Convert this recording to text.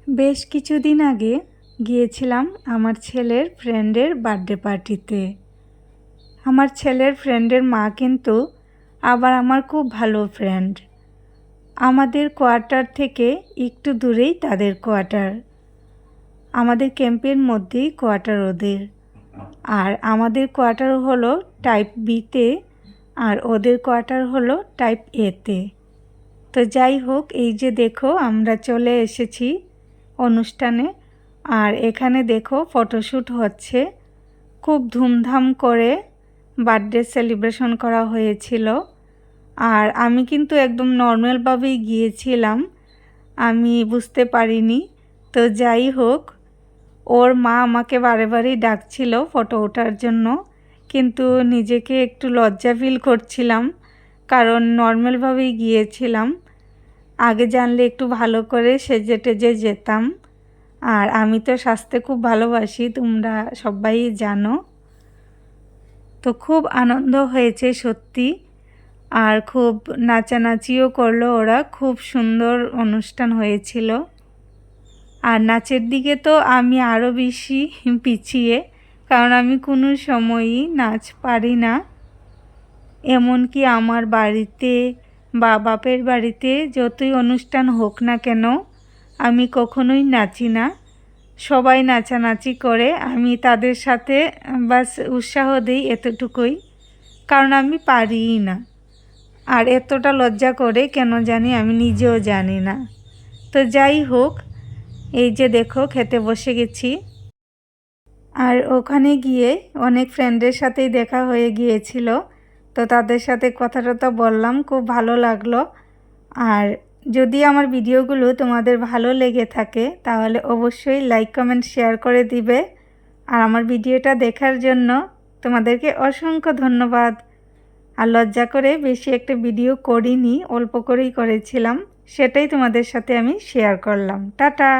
বেশ কিছুদিন আগে গিয়েছিলাম আমার ছেলের ফ্রেন্ডের বার্থডে পার্টিতে। আমার ছেলের ফ্রেন্ডের মা কিন্তু আবার আমার খুব ভালো ফ্রেন্ড। আমাদের কোয়ার্টার থেকে একটু দূরেই তাদের কোয়ার্টার। আমাদের ক্যাম্পের মধ্যেই কোয়ার্টার ওদের। আর আমাদের কোয়ার্টার হলো টাইপ বিতে আর ওদের কোয়ার্টার হলো টাইপ এতে। তো যাই হোক, এই যে দেখো আমরা চলে এসেছি অনুষ্ঠানে। আর এখানে দেখো ফটোশ্যুট হচ্ছে। খুব ধুমধাম করে বার্থডে সেলিব্রেশন করা হয়েছিল। আর আমি কিন্তু একদম নর্মালভাবেই গিয়েছিলাম, আমি বুঝতে পারিনি। তো যাই হোক, ওর মা আমাকে বারে বারেই ডাকছিল ফটো ওঠার জন্য, কিন্তু নিজেকে একটু লজ্জা ফিল করছিলাম, কারণ নর্মালভাবেই গিয়েছিলাম। আগে জানলে একটু ভালো করে সেজে টেজে যেতাম। আর আমি তো সাজতে খুব ভালোবাসি, তোমরা সবাই জানো। তো খুব আনন্দ হয়েছে সত্যি। আর খুব নাচানাচিও করলো ওরা, খুব সুন্দর অনুষ্ঠান হয়েছিল। আর নাচের দিকে তো আমি আরও বেশি পিছিয়ে, কারণ আমি কোনো সময়ই নাচ পারি না। এমনকি আমার বাড়িতে বা বাপের বাড়িতে যতই অনুষ্ঠান হোক না কেন, আমি কখনোই নাচি না। সবাই নাচানাচি করে, আমি তাদের সাথে বাস উৎসাহ দিই, এতটুকুই। কারণ আমি পারিই না। আর এতটা লজ্জা করে কেন জানি আমি নিজেও জানি না। তো যাই হোক, এই যে দেখো খেতে বসে গেছি। আর ওখানে গিয়ে অনেক ফ্রেন্ডের সাথেই দেখা হয়ে গিয়েছিল। তো তাদের সাথে কথা টথা বললাম, খুব ভালো লাগলো। আর যদি আমার ভিডিওগুলো তোমাদের ভালো লেগে থাকে তাহলে অবশ্যই লাইক কমেন্ট শেয়ার করে দিবে। আর আমার ভিডিওটা দেখার জন্য তোমাদেরকে অসংখ্য ধন্যবাদ। আর লজ্জা করে বেশি একটা ভিডিও করিনি, অল্প করেই করেছিলাম, সেটাই তোমাদের সাথে আমি শেয়ার করলাম। টাটা।